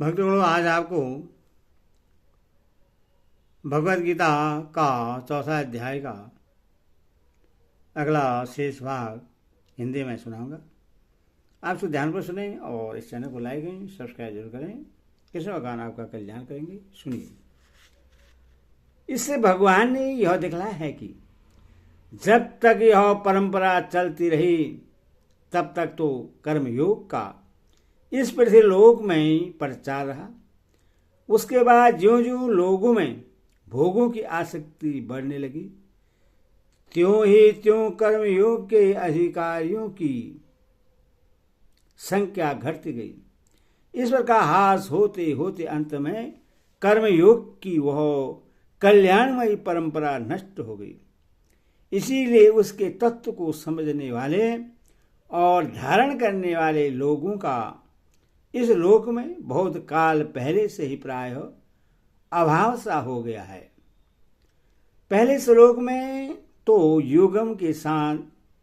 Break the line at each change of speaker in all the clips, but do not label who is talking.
भक्तगणों, आज आपको भगवद गीता का चौथा अध्याय का अगला शेष भाग हिंदी में सुनाऊंगा। आप उसको ध्यान पर सुने और इस चैनल को लाइक करें, सब्सक्राइब जरूर करें। कृष्ण भगवान आपका कल्याण करेंगे। सुनिए। इससे भगवान ने यह दिखलाया है कि जब तक यह परंपरा चलती रही तब तक तो कर्मयोग का इस पृथ्वीलोक में प्रचार रहा। उसके बाद ज्यों ज्यों लोगों में भोगों की आसक्ति बढ़ने लगी, त्यों ही त्यों कर्मयोग के अधिकारियों की संख्या घटती गई। इस प्रकार हास होते होते अंत में कर्मयोग की वह कल्याणमयी परंपरा नष्ट हो गई। इसीलिए उसके तत्व को समझने वाले और धारण करने वाले लोगों का इस लोक में बहुत काल पहले से ही प्रायः अभाव सा हो गया है। पहले श्लोक में तो योगम के साथ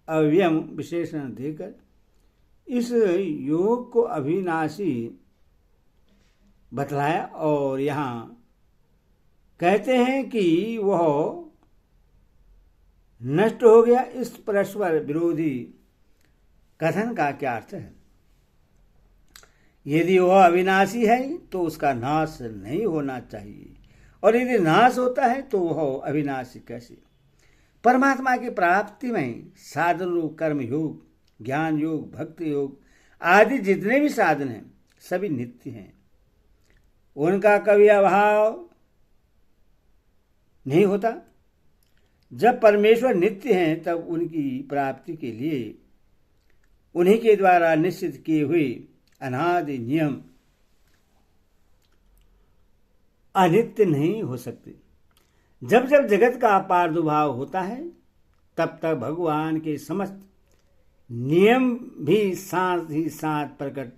अव्ययम विशेषण देकर इस योग को अविनाशी बतलाया और यहाँ कहते हैं कि वह नष्ट हो गया। इस परस्पर विरोधी कथन का क्या अर्थ है? यदि वह अविनाशी है तो उसका नाश नहीं होना चाहिए, और यदि नाश होता है तो वह अविनाशी कैसे? परमात्मा की प्राप्ति में साधन रूप कर्म योग, ज्ञान योग, भक्ति योग आदि जितने भी साधन हैं सभी नित्य हैं। उनका कभी अभाव नहीं होता। जब परमेश्वर नित्य हैं तब उनकी प्राप्ति के लिए उन्हीं के द्वारा निश्चित किए हुए अनादि नियम अनित्य नहीं हो सकते। जब जब जगत का प्रादुर्भाव होता है तब तक भगवान के समस्त नियम भी साथ ही साथ प्रकट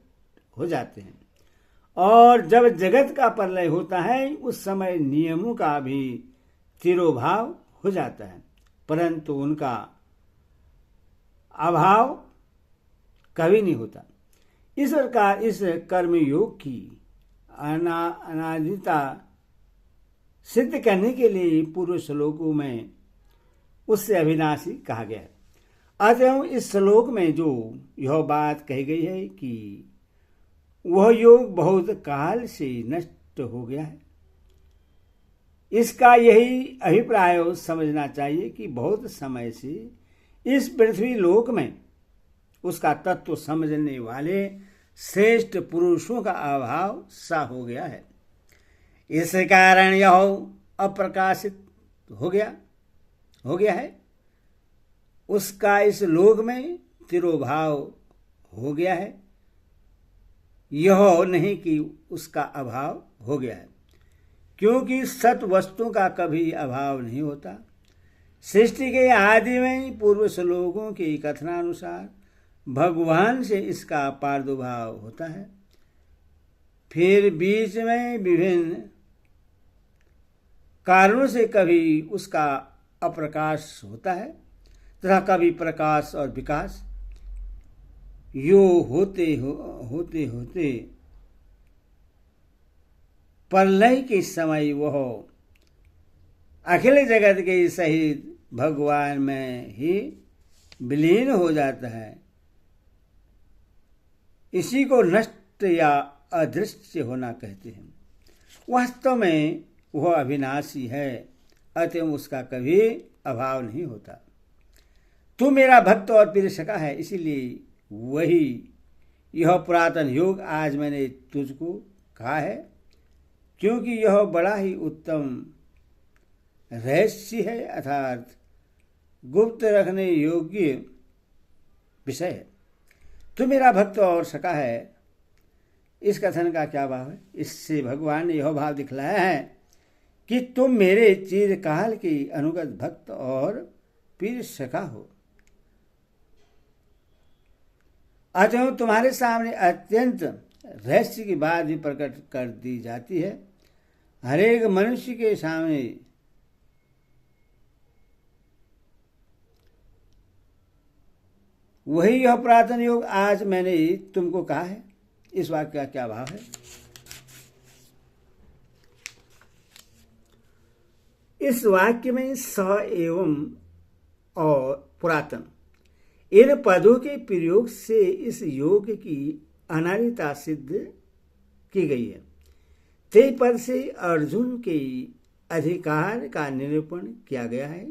हो जाते हैं, और जब जगत का प्रलय होता है उस समय नियमों का भी तिरोभाव हो जाता है, परंतु उनका अभाव कभी नहीं होता। इस प्रकार इस कर्मयोग की अनादिता सिद्ध करने के लिए पूर्व श्लोकों में उससे अविनाशी कहा गया है। अतः इस श्लोक में जो यह बात कही गई है कि वह योग बहुत काल से नष्ट हो गया है, इसका यही अभिप्राय समझना चाहिए कि बहुत समय से इस पृथ्वी लोक में उसका तत्व समझने वाले श्रेष्ठ पुरुषों का अभाव सा हो गया है। इस कारण यह अप्रकाशित हो गया है। उसका इस लोक में तिरोभाव हो गया है, यह नहीं कि उसका अभाव हो गया है, क्योंकि सत वस्तु का कभी अभाव नहीं होता। सृष्टि के आदि में पूर्व श्लोकों के कथनानुसार भगवान से इसका प्रादुर्भाव होता है, फिर बीच में विभिन्न कारणों से कभी उसका अप्रकाश होता है तथा कभी प्रकाश और विकास। यो होते होते प्रलय के समय वह अखिल जगत के सहित भगवान में ही विलीन हो जाता है। इसी को नष्ट या अदृश्य होना कहते हैं। वास्तव में वह अविनाशी है, अतः उसका कभी अभाव नहीं होता। तू मेरा भक्त और प्रिय सखा है, इसीलिए वही यह पुरातन योग आज मैंने तुझको कहा है, क्योंकि यह बड़ा ही उत्तम रहस्य है, अर्थात गुप्त रखने योग्य विषय है। तू मेरा भक्त और सखा है, इस कथन का क्या भाव है? इससे भगवान ने यह भाव दिखलाया है कि तुम मेरे चिरकाल के अनुगत भक्त और प्रिय सखा हो। अतः तुम्हारे सामने अत्यंत रहस्य की बात भी प्रकट कर दी जाती है। हरेक मनुष्य के सामने वही यह पुरातन योग आज मैंने तुमको कहा है। इस वाक्य का क्या भाव है? इस वाक्य में स एवं और पुरातन इन पदों के प्रयोग से इस योग की अनादिता सिद्ध की गई है। ते पद से अर्जुन के अधिकार का निरूपण किया गया है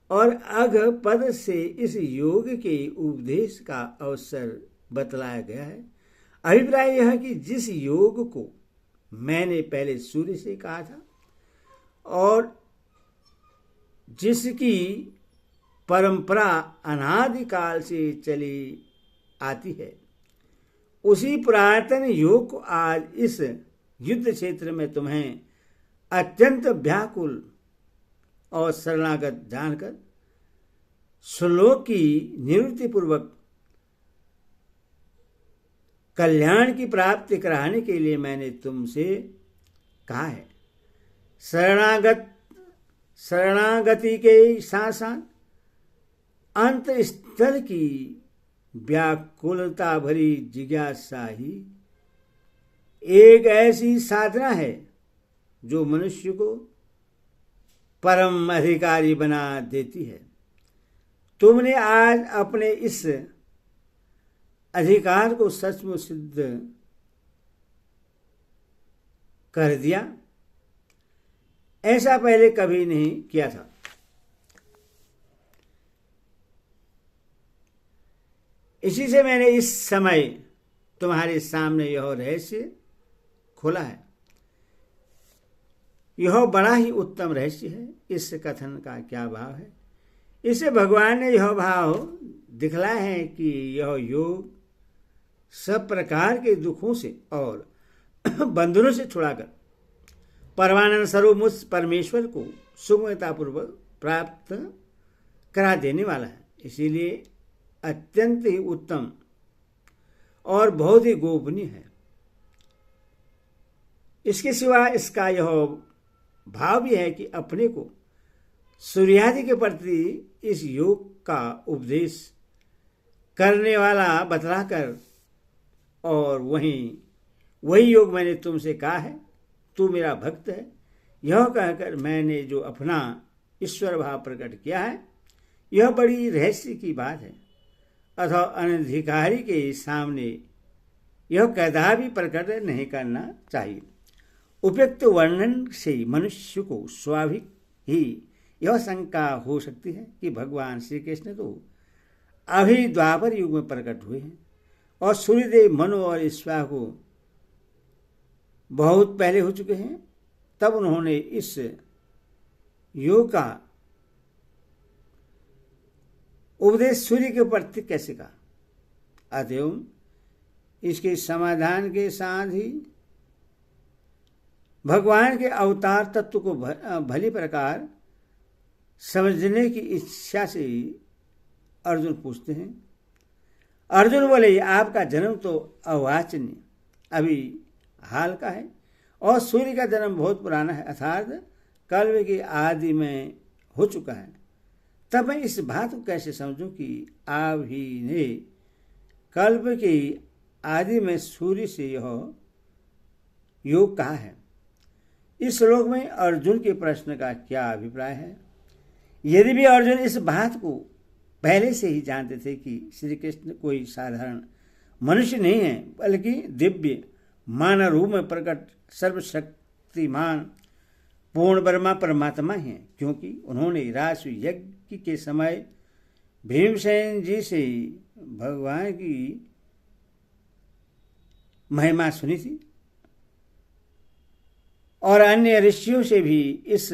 और अघ पद से इस योग के उपदेश का अवसर बतलाया गया है। अभिप्राय यह कि जिस योग को मैंने पहले सूर्य से कहा था और जिसकी परंपरा अनादिकाल से चली आती है, उसी पुरातन योग को आज इस युद्ध क्षेत्र में तुम्हें अत्यंत व्याकुल और शरणागत जानकर श्लोक की निवृत्ति पूर्वक कल्याण की प्राप्ति कराने के लिए मैंने तुमसे कहा है। शरणागति के साथ साथ अंत स्थल की व्याकुलता भरी जिज्ञासा ही एक ऐसी साधना है जो मनुष्य को परम अधिकारी बना देती है। तुमने आज अपने इस अधिकार को सचमुच सिद्ध कर दिया। ऐसा पहले कभी नहीं किया था। इसी से मैंने इस समय तुम्हारे सामने यह रहस्य खोला है। यह बड़ा ही उत्तम रहस्य है। इस कथन का क्या भाव है? इसे भगवान ने यह भाव दिखलाया है कि यह योग सब प्रकार के दुखों से और बंधनों से छुड़ाकर परमानंद स्वरूप मुझ परमेश्वर को सुगमतापूर्वक प्राप्त करा देने वाला है। इसीलिए अत्यंत ही उत्तम और बहुत ही गोपनीय है। इसके सिवा इसका यह भाव भी है कि अपने को सूर्यादि के प्रति इस योग का उपदेश करने वाला बतलाकर और वही योग मैंने तुमसे कहा है, तू मेरा भक्त है, यह कहकर मैंने जो अपना ईश्वर भाव प्रकट किया है, यह बड़ी रहस्य की बात है। अथवा अनधिकारी के सामने यह कदापि प्रकट नहीं करना चाहिए। उपयुक्त वर्णन से मनुष्य को स्वाभाविक ही यह शंका हो सकती है कि भगवान श्री कृष्ण तो अभी द्वापर युग में प्रकट हुए हैं और सूर्यदेव मनु और ईश्वा को बहुत पहले हो चुके हैं। तब उन्होंने इस योग का उपदेश सूर्य के प्रति कैसे कहा? अतएव इसके समाधान के साथ ही भगवान के अवतार तत्व को भली प्रकार समझने की इच्छा से अर्जुन पूछते हैं। अर्जुन बोले, आपका जन्म तो अवाचनीय अभी हाल का है और सूर्य का जन्म बहुत पुराना है, अर्थात कल्प की आदि में हो चुका है। तब मैं इस बात को कैसे समझूं कि आप ही ने कल्प की आदि में सूर्य से यह योग कहा है? इस श्लोक में अर्जुन के प्रश्न का क्या अभिप्राय है? यदि भी अर्जुन इस बात को पहले से ही जानते थे कि श्री कृष्ण कोई साधारण मनुष्य नहीं है, बल्कि दिव्य मानव रूप में प्रकट सर्वशक्तिमान पूर्ण ब्रह्मा परमात्मा हैं, क्योंकि उन्होंने राजसूय यज्ञ के समय भीमसेन जी से भगवान की महिमा सुनी थी और अन्य ऋषियों से भी इस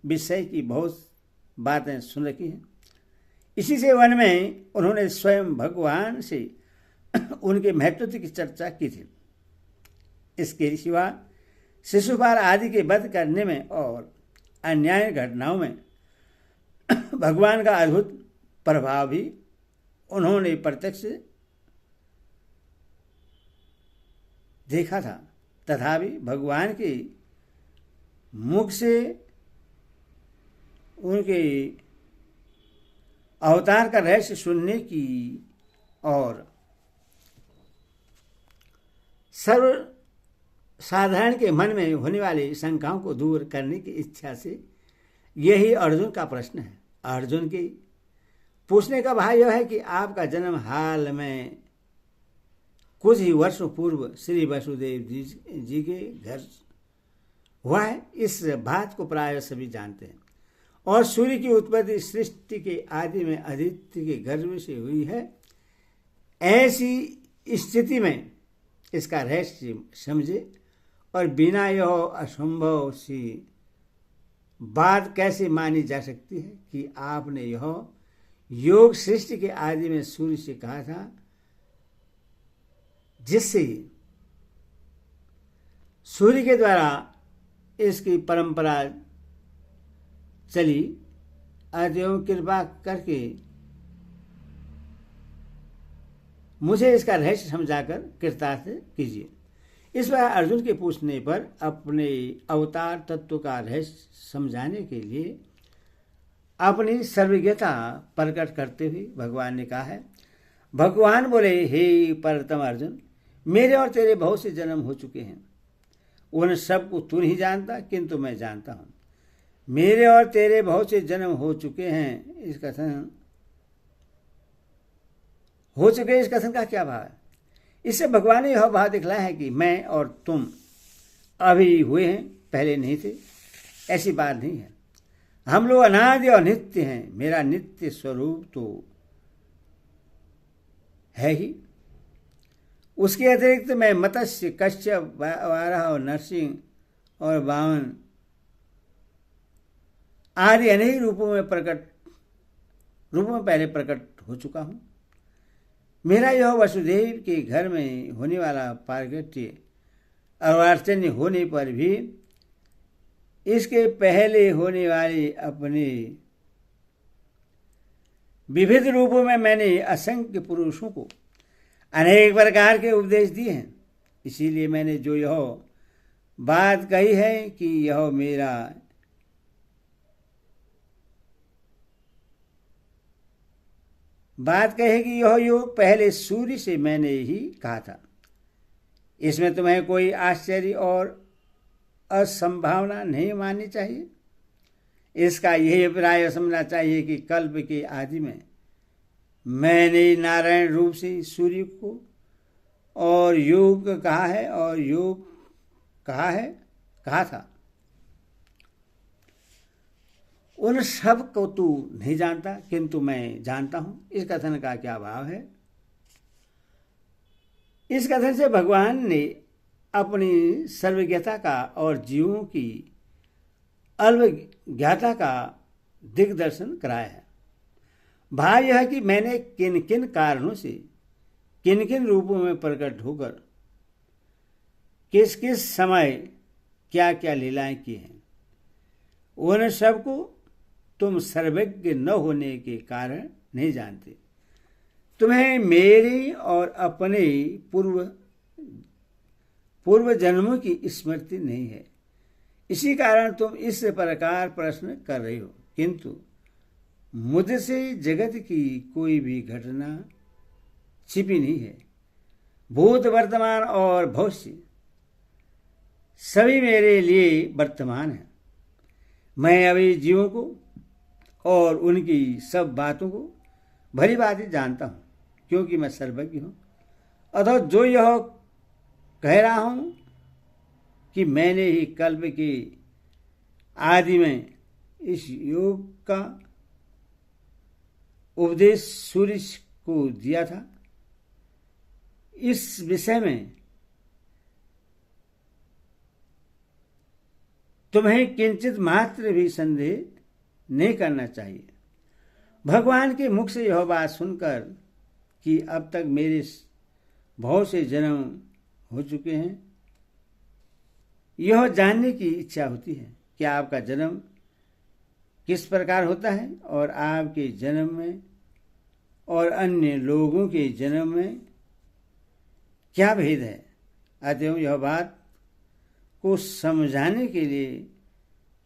विषय की बहुत बातें सुन रखी हैं। इसी से वन में उन्होंने स्वयं भगवान से उनके महत्व की चर्चा की थी। इसके सिवा शिशुपाल आदि के वध करने में और अन्याय घटनाओं में भगवान का अद्भुत प्रभाव भी उन्होंने प्रत्यक्ष देखा था। तथापि भगवान के मुख से उनके अवतार का रहस्य सुनने की और सर्व साधारण के मन में होने वाली शंकाओं को दूर करने की इच्छा से यही अर्जुन का प्रश्न है। अर्जुन की पूछने का भाव यह है कि आपका जन्म हाल में कुछ ही वर्षों पूर्व श्री वसुदेव जी के घर हुआ है। इस बात को प्राय सभी जानते हैं। और सूर्य की उत्पत्ति सृष्टि के आदि में आदित्य के गर्भ से हुई है। ऐसी स्थिति में इसका रहस्य समझे और बिना यह असंभव सी बात कैसे मानी जा सकती है कि आपने यह योग सृष्टि के आदि में सूर्य से कहा था, जिससे सूर्य के द्वारा इसकी परंपरा चली। अतएव कृपा करके मुझे इसका रहस्य समझाकर कृतार्थ कीजिए। इस बार अर्जुन के पूछने पर अपने अवतार तत्व का रहस्य समझाने के लिए अपनी सर्वज्ञता प्रकट करते हुए भगवान ने कहा है। भगवान बोले, हे परतम अर्जुन, मेरे और तेरे बहुत से जन्म हो चुके हैं। उन सबको तू नहीं जानता, किंतु मैं जानता हूं। मेरे और तेरे बहुत से जन्म हो चुके हैं, इस कथन हो चुके, इस कथन का क्या भाव है? इससे भगवान ने यह भाव दिखलाया है कि मैं और तुम अभी हुए हैं, पहले नहीं थे। ऐसी बात नहीं है। हम लोग अनादि और नित्य हैं। मेरा नित्य स्वरूप तो है ही। उसके अतिरिक्त मैं मत्स्य, कश्यप, वाराह और नरसिंह और वामन आदि अनेक रूपों में पहले प्रकट हो चुका हूं। मेरा यह वसुदेव के घर में होने वाला प्रागट्य अर्वाचन्य होने पर भी इसके पहले होने वाले अपने विविध रूपों में मैंने असंख्य पुरुषों को अनेक प्रकार के उपदेश दिए हैं। इसीलिए मैंने जो यह बात कही है कि यह मेरा बात कहे कि यह योग पहले सूर्य से मैंने ही कहा था। इसमें तुम्हें कोई आश्चर्य और असंभावना नहीं माननी चाहिए। इसका यही अभिप्राय समझना चाहिए कि कल्प के आदि में मैंने नारायण रूप से सूर्य को और योग कहा है और योग कहा था। उन सब को तू नहीं जानता, किंतु मैं जानता हूं। इस कथन का क्या भाव है? इस कथन से भगवान ने अपनी सर्वज्ञता का और जीवों की अल्पज्ञता का दिग्दर्शन कराया है। भाव यह है कि मैंने किन किन कारणों से किन किन रूपों में प्रकट होकर किस किस समय क्या क्या लीलाएं की हैं, उन सबको तुम सर्वज्ञ न होने के कारण नहीं जानते। तुम्हें मेरी और अपने पूर्व जन्मों की स्मृति नहीं है। इसी कारण तुम इस प्रकार प्रश्न कर रहे हो। किंतु मुझसे जगत की कोई भी घटना छिपी नहीं है। भूत, वर्तमान और भविष्य सभी मेरे लिए वर्तमान है। मैं अभी जीवों को और उनकी सब बातों को भली भांति जानता हूं, क्योंकि मैं सर्वज्ञ हूं। अथवा जो यह कह रहा हूं कि मैंने ही कल्प के आदि में इस योग का उपदेश सूर्य को दिया था, इस विषय में तुम्हें किंचित मात्र भी संदेह नहीं करना चाहिए। भगवान के मुख से यह बात सुनकर कि अब तक मेरे बहुत से जन्म हो चुके हैं, यह जानने की इच्छा होती है कि आपका जन्म किस प्रकार होता है और आपके जन्म में और अन्य लोगों के जन्म में क्या भेद है। अतएव यह बात को समझाने के लिए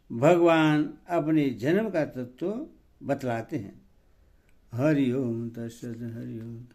भगवान अपने जन्म का तत्व बतलाते हैं। हरि ओम तत्सत। हरि ओम।